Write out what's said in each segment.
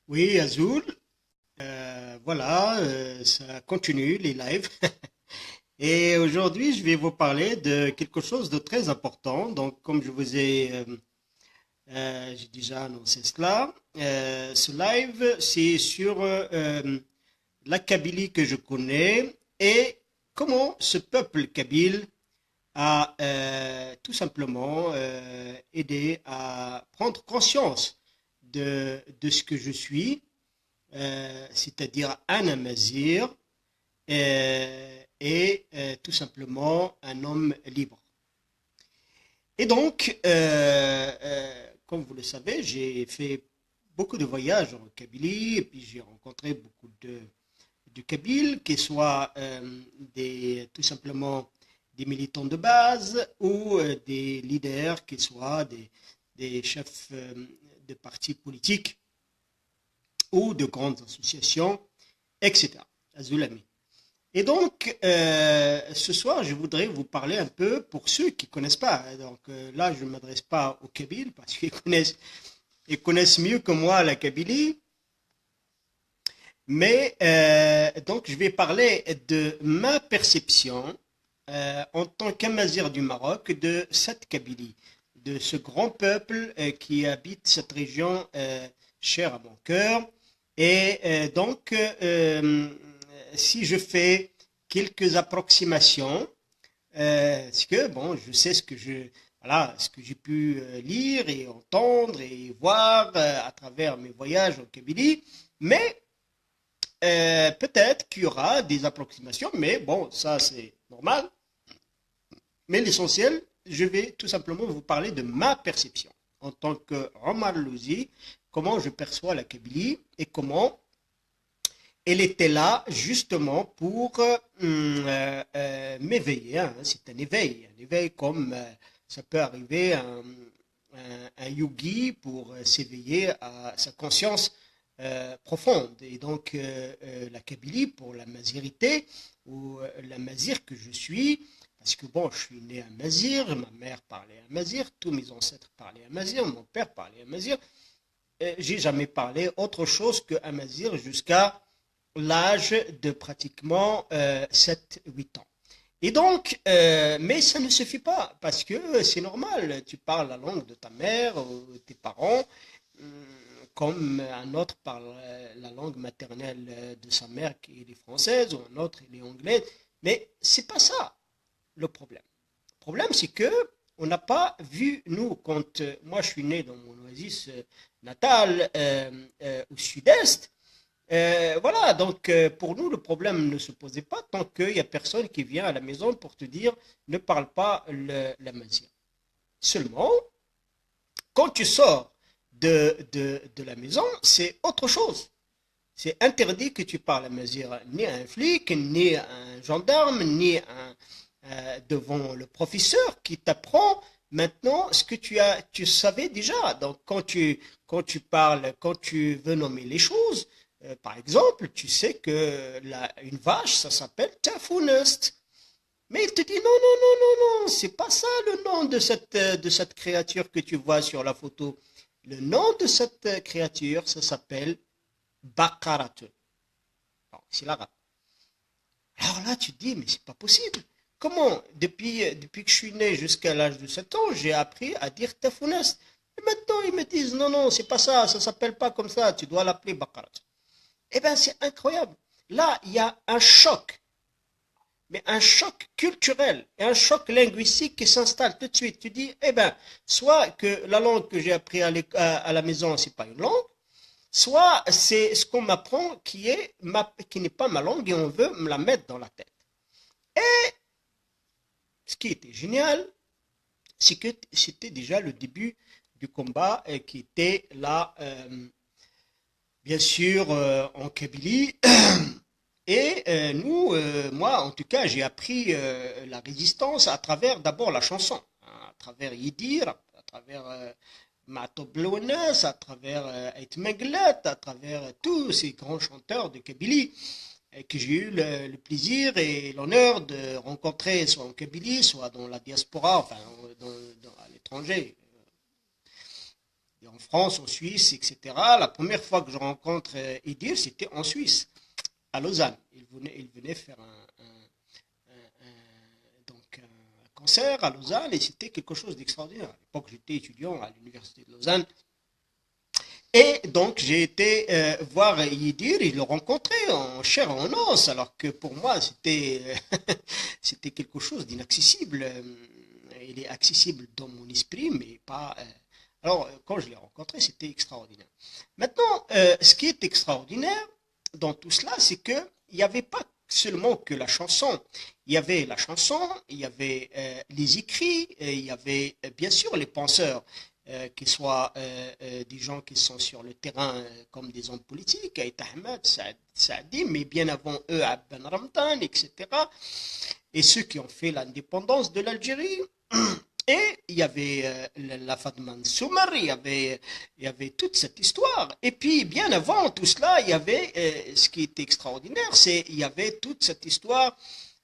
Oui, Azul, voilà, ça continue les lives. Et aujourd'hui, je vais vous parler de quelque chose de très important. Donc, comme je vous j'ai déjà annoncé cela, ce live, c'est sur la Kabylie que je connais et comment ce peuple kabyle a tout simplement aidé à prendre conscience de ce que je suis, c'est-à-dire un amazir tout simplement un homme libre. Et donc, comme vous le savez, j'ai fait beaucoup de voyages en Kabylie et puis j'ai rencontré beaucoup de Kabyles, qui soient tout simplement des militants de base ou des leaders, qui soient des chefs de partis politiques ou de grandes associations, etc. Azulami. Et donc, ce soir, je voudrais vous parler un peu pour ceux qui ne connaissent pas. Donc là, je ne m'adresse pas aux Kabyles parce ils connaissent mieux que moi la Kabylie. Mais donc, je vais parler de ma perception en tant qu'amazir du Maroc de cette Kabylie, de ce grand peuple qui habite cette région chère à mon cœur. Et si je fais quelques approximations, parce que bon, je sais voilà, ce que j'ai pu lire et entendre et voir à travers mes voyages en Kabylie, mais peut-être qu'il y aura des approximations, mais bon, ça c'est normal. Mais l'essentiel, je vais tout simplement vous parler de ma perception en tant que Omar Louzi, comment je perçois la Kabylie et comment elle était là justement pour m'éveiller. Hein. C'est un éveil comme ça peut arriver à un yogi pour s'éveiller à sa conscience profonde. Et donc la Kabylie pour la mazirité ou la mazir que je suis, parce que bon, je suis né à Mazir, ma mère parlait à Mazir, tous mes ancêtres parlaient à Mazir, mon père parlait à Mazir. J'ai jamais parlé autre chose que Mazir jusqu'à l'âge de pratiquement 7-8 ans. Et donc, mais ça ne suffit pas, parce que c'est normal, tu parles la langue de ta mère, ou tes parents, comme un autre parle la langue maternelle de sa mère qui est française, ou un autre il est anglais, mais c'est pas ça le problème. Le problème, c'est que on n'a pas vu, nous, quand moi je suis né dans mon oasis natale au sud-est, voilà, donc pour nous, le problème ne se posait pas tant qu'il n'y a personne qui vient à la maison pour te dire ne parle pas la mazia. Seulement, quand tu sors de la maison, c'est autre chose. C'est interdit que tu parles la mazia ni à un flic, ni à un gendarme, devant le professeur qui t'apprend maintenant ce que tu savais déjà. Donc quand tu parles, quand tu veux nommer les choses, par exemple, tu sais que une vache, ça s'appelle tafounest. Mais il te dit non, non, non, non, non, c'est pas ça le nom de cette créature que tu vois sur la photo. Le nom de cette créature, ça s'appelle Bakarat. Bon, c'est l'arabe. Alors là, tu te dis, mais c'est pas possible. Comment, depuis que je suis né jusqu'à l'âge de 7 ans, j'ai appris à dire tafounest. Et maintenant, ils me disent, non, non, c'est pas ça, ça s'appelle pas comme ça, tu dois l'appeler Bakarat. Eh bien, c'est incroyable. Là, il y a un choc, mais un choc culturel et un choc linguistique qui s'installe tout de suite. Tu dis, eh bien, soit que la langue que j'ai appris à la maison, c'est pas une langue, soit c'est ce qu'on m'apprend qui n'est pas ma langue et on veut me la mettre dans la tête. Et ce qui était génial, c'est que c'était déjà le début du combat qui était là, bien sûr, en Kabylie. Et moi en tout cas, j'ai appris la résistance à travers d'abord la chanson, hein, à travers Yidir, à travers Matoblones, à travers Ait Meglet, à travers tous ces grands chanteurs de Kabylie que j'ai eu le plaisir et l'honneur de rencontrer soit en Kabylie, soit dans la diaspora, enfin à l'étranger, et en France, en Suisse, etc. La première fois que je rencontre Idir, c'était en Suisse, à Lausanne. Il venait faire donc un concert à Lausanne et c'était quelque chose d'extraordinaire. À l'époque, j'étais étudiant à l'université de Lausanne. Et donc, j'ai été voir Yidir et le rencontrer en chair et en os, alors que pour moi, c'était quelque chose d'inaccessible. Il est accessible dans mon esprit, mais pas. Alors, quand je l'ai rencontré, c'était extraordinaire. Maintenant, ce qui est extraordinaire dans tout cela, c'est que il n'y avait pas seulement que la chanson. Il y avait la chanson, il y avait les écrits, et il y avait bien sûr les penseurs, qu'ils soient des gens qui sont sur le terrain comme des hommes politiques, Aït Ahmed, Saadi, mais bien avant eux, Abben Ramdan, etc. Et ceux qui ont fait l'indépendance de l'Algérie. Et il y avait la Fatma Soumar, il y avait toute cette histoire. Et puis, bien avant tout cela, il y avait, ce qui était extraordinaire, c'est il y avait toute cette histoire,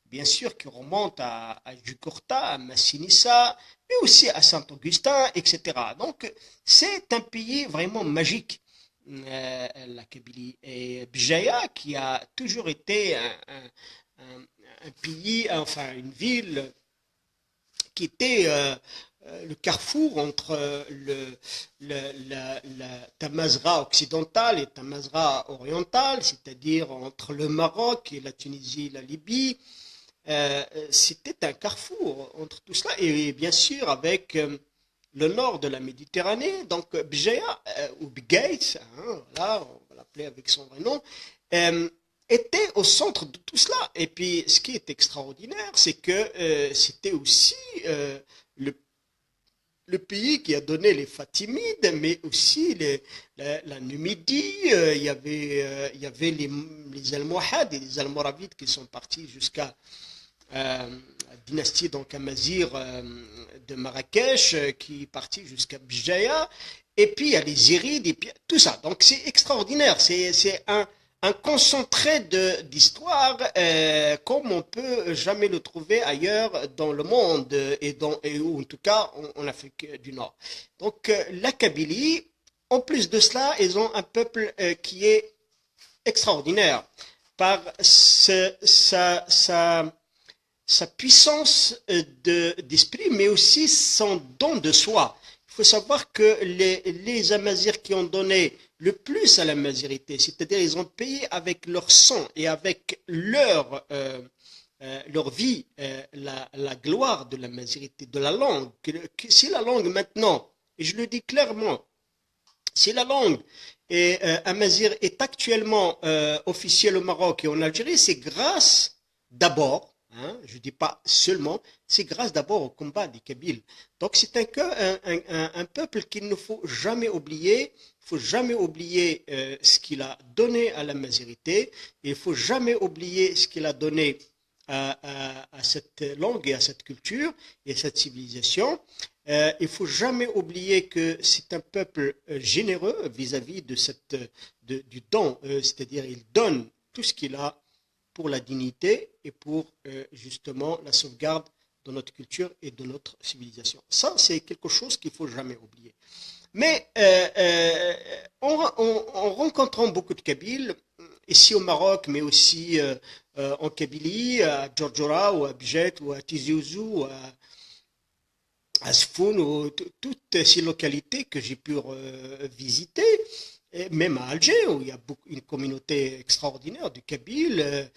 bien sûr, qui remonte à Jukurta, à Massinissa, mais aussi à Saint-Augustin, etc. Donc, c'est un pays vraiment magique, la Kabylie. Et Bjaya, qui a toujours été un pays, enfin une ville qui était le carrefour entre la Tamazra occidentale et Tamazra orientale, c'est-à-dire entre le Maroc et la Tunisie et la Libye. C'était un carrefour entre tout cela, et bien sûr avec le nord de la Méditerranée, donc Bjaya, ou Bgait, hein, voilà, on va l'appeler avec son vrai nom, était au centre de tout cela. Et puis, ce qui est extraordinaire, c'est que c'était aussi le, le pays qui a donné les Fatimides, mais aussi la Numidie. Il y avait les Almohades et les Almoravides qui sont partis jusqu'à la dynastie donc Amazir de Marrakech, qui est partie jusqu'à Bjaya. Et puis, il y a les Zérides, et puis tout ça. Donc, c'est extraordinaire. C'est un concentré d'histoire comme on peut jamais le trouver ailleurs dans le monde ou en tout cas en Afrique du Nord. Donc la Kabylie, en plus de cela, ils ont un peuple qui est extraordinaire par sa puissance d'esprit, mais aussi son don de soi. Il faut savoir que les Amazirs qui ont donné le plus à la mazirité, c'est-à-dire ils ont payé avec leur sang et avec leur vie la gloire de la mazirité, de la langue. Si la langue maintenant, et je le dis clairement, si la langue amazir est actuellement officielle au Maroc et en Algérie, c'est grâce d'abord, hein, je ne dis pas seulement, c'est grâce d'abord au combat des Kabyles. Donc c'est un peuple qu'il ne faut jamais oublier. Il ne faut jamais oublier ce qu'il a donné à la mazirité. Il ne faut jamais oublier ce qu'il a donné à cette langue et à cette culture et à cette civilisation. Il ne faut jamais oublier que c'est un peuple généreux vis-à-vis du don, c'est-à-dire il donne tout ce qu'il a pour la dignité et pour justement la sauvegarde de notre culture et de notre civilisation. Ça, c'est quelque chose qu'il ne faut jamais oublier. Mais en rencontrant beaucoup de Kabyles, ici au Maroc, mais aussi en Kabylie, à Djordjora, ou à Bjet, ou à Tizi Ouzou, à Sfoun, ou toutes ces localités que j'ai pu visiter, et même à Alger, où il y a une communauté extraordinaire de Kabyles.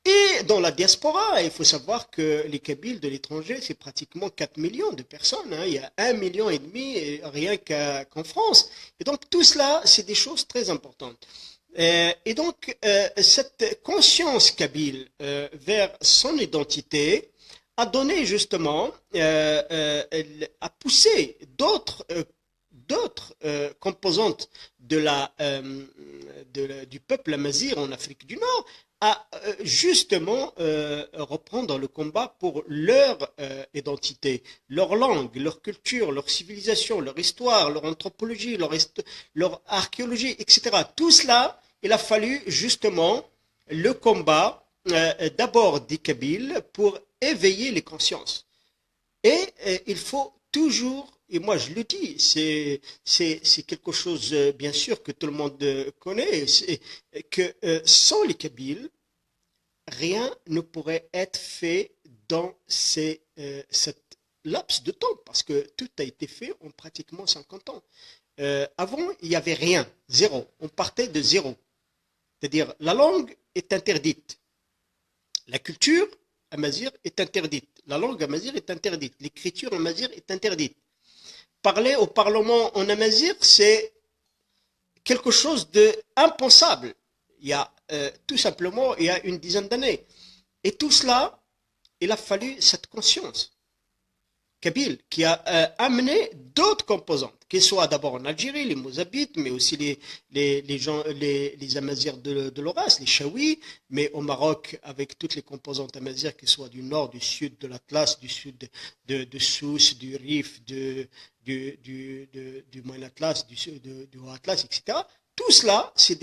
Et dans la diaspora, il faut savoir que les Kabyles de l'étranger, c'est pratiquement 4 millions de personnes. Hein. Il y a 1,5 million rien qu'en France. Et donc tout cela, c'est des choses très importantes. Et donc cette conscience kabyle vers son identité a donné justement, a poussé d'autres composantes du peuple amazigh en Afrique du Nord à justement reprendre le combat pour leur identité, leur langue, leur culture, leur civilisation, leur histoire, leur anthropologie, leur archéologie, etc. Tout cela, il a fallu justement le combat d'abord des Kabyles pour éveiller les consciences. Et il faut toujours et moi je le dis, c'est quelque chose, bien sûr, que tout le monde connaît, c'est que sans les Kabyles, rien ne pourrait être fait dans cette laps de temps, parce que tout a été fait en pratiquement 50 ans. Avant, il n'y avait rien, zéro. On partait de zéro. C'est-à-dire, la langue est interdite. La culture amazigh est interdite. La langue amazigh est interdite. L'écriture amazigh est interdite. Parler au Parlement en amazigh, c'est quelque chose d'impensable. Il y a tout simplement, il y a une dizaine d'années. Et tout cela, il a fallu cette conscience kabyle qui a amené d'autres composantes, qu'ils soient d'abord en Algérie, les Mozabites, mais aussi les Amazirs de l'Oras, les Chaouis, mais au Maroc avec toutes les composantes amazirs, qu'elles soient du nord, du sud de l'Atlas, du sud de Sousse, du Rif, du Moyen Atlas, du Haut Atlas, etc. Tout cela, c'est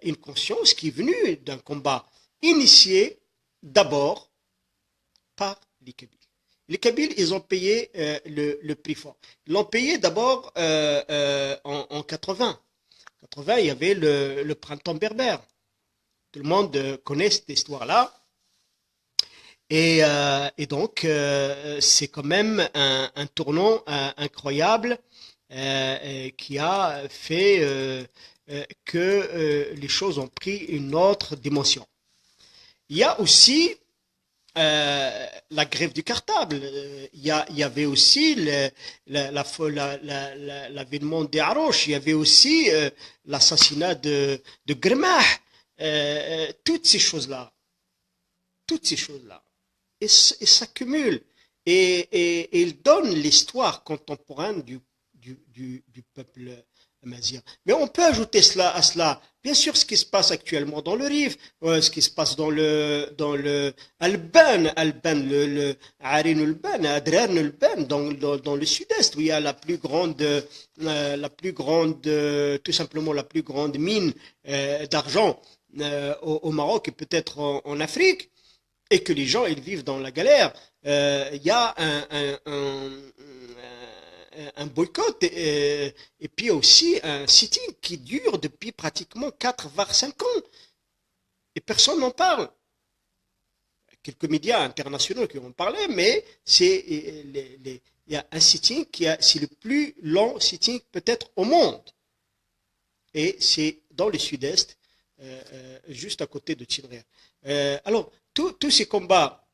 une conscience qui est venue d'un combat initié d'abord par les Kabyles. Les Kabyles, ils ont payé le prix fort. Ils l'ont payé d'abord en 80. 80, il y avait le printemps berbère. Tout le monde connaît cette histoire-là. Et donc, c'est quand même un tournant incroyable qui a fait que les choses ont pris une autre dimension. Il y a aussi la grève du cartable. Il y avait aussi l'avènement des Haroches. Il y avait aussi l'assassinat de Grmah. Toutes ces choses-là. Toutes ces choses-là. Et s'accumulent. Et ils donnent l'histoire contemporaine du peuple amazigh. Mais on peut ajouter à cela, bien sûr, ce qui se passe actuellement dans le Rif, ce qui se passe dans le Alban, le Arin Alban, Adrar Alban, dans le sud-est, où il y a tout simplement la plus grande mine d'argent au Maroc et peut-être en Afrique, et que les gens ils vivent dans la galère. Il y a un boycott et puis aussi un sitting qui dure depuis pratiquement 4 voire 5 ans et personne n'en parle. Quelques médias internationaux qui en parlaient, mais il y a un sitting c'est le plus long sitting peut-être au monde et c'est dans le sud-est, juste à côté de Tchinrer. Alors tous ces combats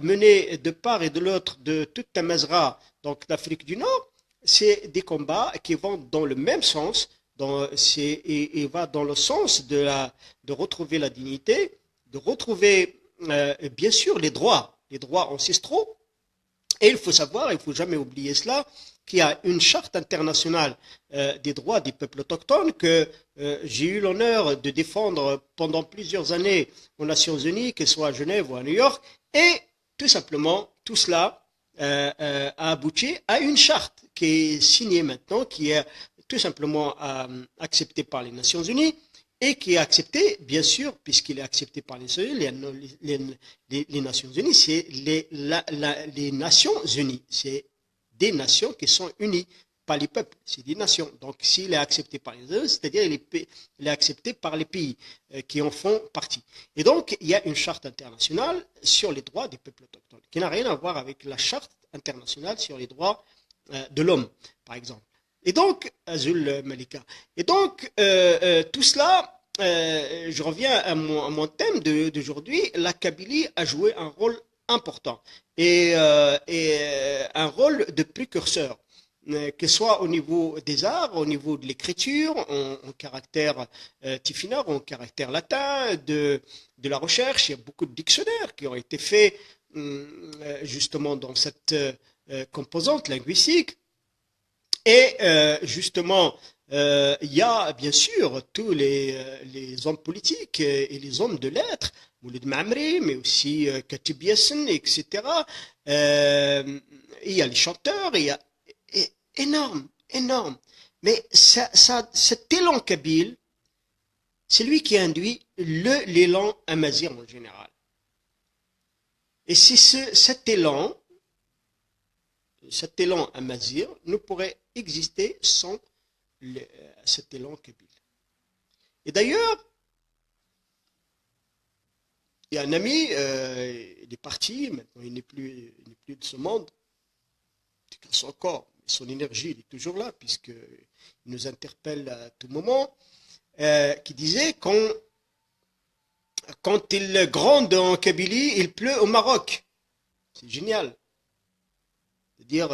menés de part et de l'autre de toute Tamazra, donc d'Afrique du Nord, c'est des combats qui vont dans le même sens, et va dans le sens de retrouver la dignité, de retrouver bien sûr les droits ancestraux. Et il faut savoir, il ne faut jamais oublier cela, qu'il y a une charte internationale des droits des peuples autochtones que j'ai eu l'honneur de défendre pendant plusieurs années aux Nations Unies, que ce soit à Genève ou à New York, et tout simplement, tout cela a abouti à une charte qui est signée maintenant, qui est tout simplement acceptée par les Nations Unies, et qui est accepté, bien sûr, puisqu'il est accepté par les Nations Unies, c'est les Nations Unies. C'est des nations qui sont unies, pas les peuples, c'est des nations. Donc, s'il est accepté par les Nations Unies, c'est-à-dire il est accepté par les pays qui en font partie. Et donc, il y a une charte internationale sur les droits des peuples autochtones, qui n'a rien à voir avec la charte internationale sur les droits de l'homme, par exemple. Et donc, Azul Malika. Et donc, tout cela, je reviens à mon thème d'aujourd'hui, la Kabylie a joué un rôle important et un rôle de précurseur, que ce soit au niveau des arts, au niveau de l'écriture, en caractère tifinagh, en caractère latin, de la recherche. Il y a beaucoup de dictionnaires qui ont été faits justement dans cette composante linguistique. Et justement, il y a bien sûr tous les hommes politiques et les hommes de lettres, Moulid Mamri, mais aussi Katib Yassen, etc. Il y a les chanteurs, énorme, énorme. Mais cet élan kabyle, c'est lui qui induit l'élan amazigh en général. Et c'est cet élan cet élan amazigh ne pourrait exister sans cet élan kabyle. Et d'ailleurs, il y a un ami, il est parti, maintenant il n'est plus de ce monde, son corps, son énergie, il est toujours là, puisqu'il nous interpelle à tout moment, qui disait quand il gronde en Kabylie, il pleut au Maroc. C'est génial. C'est-à-dire,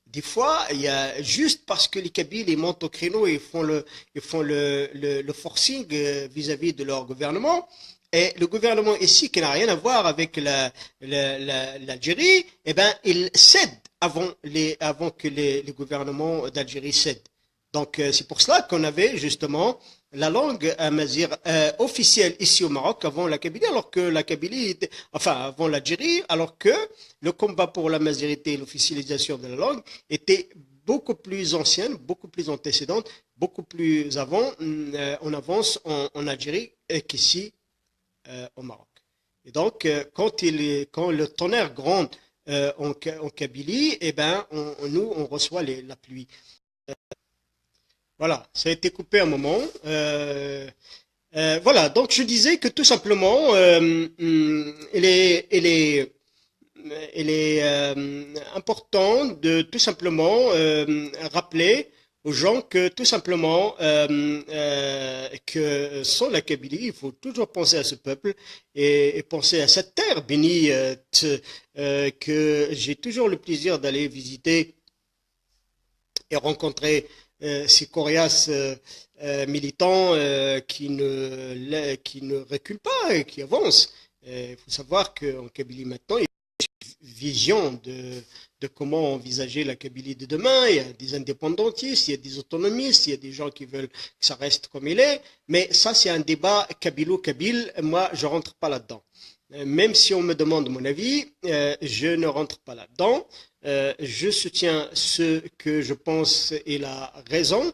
des fois, il y a juste parce que les Kabyles ils montent au créneau et ils font le forcing vis-à-vis de leur gouvernement. Et le gouvernement ici, qui n'a rien à voir avec l'Algérie, eh ben, il cède avant que les gouvernements d'Algérie cèdent. Donc, c'est pour cela qu'on avait justement la langue amazigh officielle ici au Maroc avant la Kabylie, alors que la Kabylie était, enfin, avant l'Algérie, alors que le combat pour la mazirité et l'officialisation de la langue était beaucoup plus ancienne, beaucoup plus antécédente, beaucoup plus en avance en Algérie qu'ici au Maroc. Et donc, quand le tonnerre gronde en Kabylie, eh ben, nous, on reçoit la pluie. Voilà, ça a été coupé un moment. Voilà, donc je disais que tout simplement, il est important de tout simplement rappeler aux gens que tout simplement que sans la Kabylie, il faut toujours penser à ce peuple et penser à cette terre bénie que j'ai toujours le plaisir d'aller visiter et rencontrer ces coriaces militants qui ne reculent pas et qui avancent. Il faut savoir qu'en Kabylie maintenant, il y a une vision de comment envisager la Kabylie de demain. Il y a des indépendantistes, il y a des autonomistes, il y a des gens qui veulent que ça reste comme il est. Mais ça, c'est un débat kabylo-kabyle. Moi, je ne rentre pas là-dedans. Même si on me demande mon avis, je ne rentre pas là-dedans. Je soutiens ce que je pense est la raison,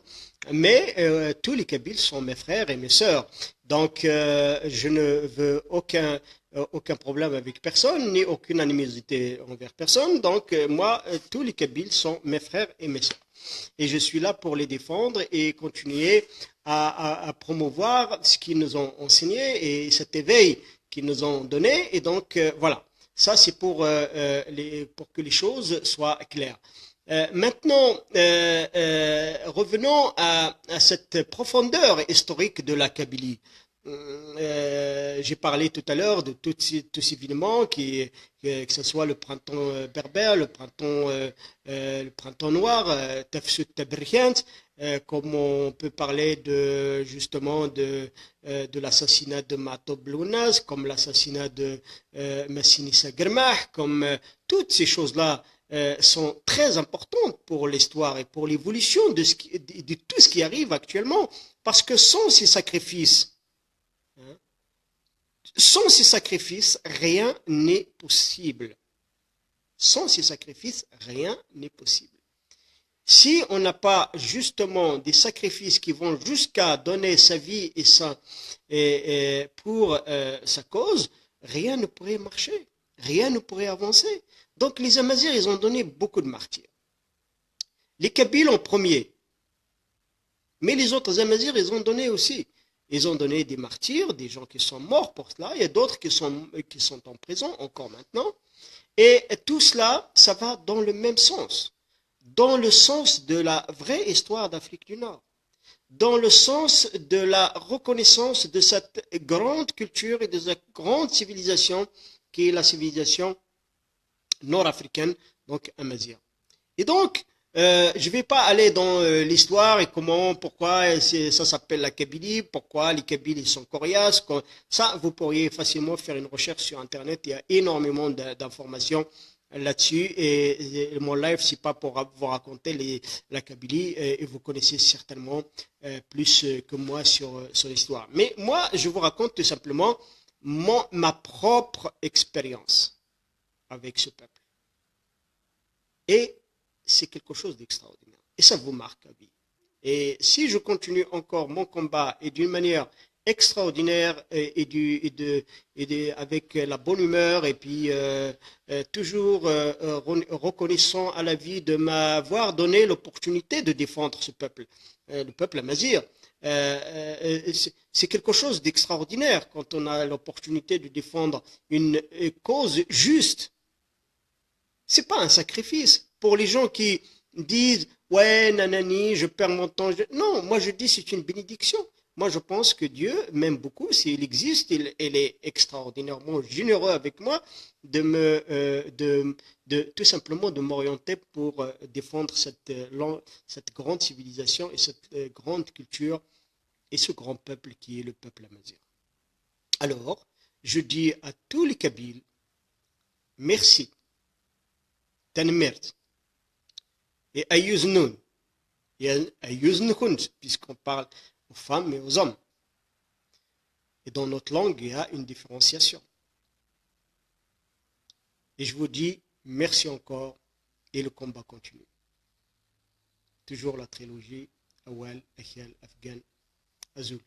mais tous les Kabyles sont mes frères et mes sœurs. Donc, je ne veux aucun problème avec personne, ni aucune animosité envers personne. Donc, moi, tous les Kabyles sont mes frères et mes sœurs. Et je suis là pour les défendre et continuer à promouvoir ce qu'ils nous ont enseigné et cet éveil qu'ils nous ont donné. Et donc, voilà. Ça, c'est pour que les choses soient claires. Maintenant, revenons à cette profondeur historique de la Kabylie. J'ai parlé tout à l'heure de tous ces événements, que ce soit le printemps berbère, le printemps noir, Tafsut Tabriant, comme on peut parler justement de l'assassinat de Matoub Lounas, comme l'assassinat de Massinissa Germah, comme toutes ces choses-là sont très importantes pour l'histoire et pour l'évolution de tout ce qui arrive actuellement, parce que sans ces sacrifices, rien n'est possible. Sans ces sacrifices, rien n'est possible. Si on n'a pas justement des sacrifices qui vont jusqu'à donner sa vie pour sa cause, rien ne pourrait marcher, rien ne pourrait avancer. Donc les Amazirs, ils ont donné beaucoup de martyrs. Les Kabyles en premier, mais les autres Amazirs, ils ont donné aussi. Ils ont donné des martyrs, des gens qui sont morts pour cela, il y a d'autres qui sont en prison encore maintenant. Et tout cela, ça va dans le même sens. Dans le sens de la vraie histoire d'Afrique du Nord. Dans le sens de la reconnaissance de cette grande culture et de cette grande civilisation qui est la civilisation nord-africaine, donc amazigh. Et donc, je ne vais pas aller dans l'histoire et pourquoi ça s'appelle la Kabylie, pourquoi les Kabyles sont coriaces. Ça, vous pourriez facilement faire une recherche sur Internet. Il y a énormément d'informations là-dessus. Et mon live, c'est pas pour vous raconter la Kabylie. Et vous connaissez certainement plus que moi sur l'histoire. Mais moi, je vous raconte tout simplement ma propre expérience avec ce peuple. Et c'est quelque chose d'extraordinaire. Et ça vous marque à vie. Et si je continue encore mon combat et d'une manière extraordinaire avec la bonne humeur et puis toujours reconnaissant à la vie de m'avoir donné l'opportunité de défendre ce peuple, le peuple amazigh. C'est quelque chose d'extraordinaire quand on a l'opportunité de défendre une cause juste. C'est pas un sacrifice. Pour les gens qui disent ouais, nanani, je perds mon temps. Non, moi je dis c'est une bénédiction. Moi je pense que Dieu m'aime beaucoup. S'il existe, il est extraordinairement généreux avec moi tout simplement de m'orienter pour défendre cette grande civilisation et cette grande culture et ce grand peuple qui est le peuple amazigh. Alors, je dis à tous les Kabyles, merci. Tanmert et Ayuznun et Ayuznkhund, puisqu'on parle aux femmes et aux hommes. Et dans notre langue, il y a une différenciation. Et je vous dis merci encore et le combat continue. Toujours la trilogie Awal, Akhel, Afghan, Azul.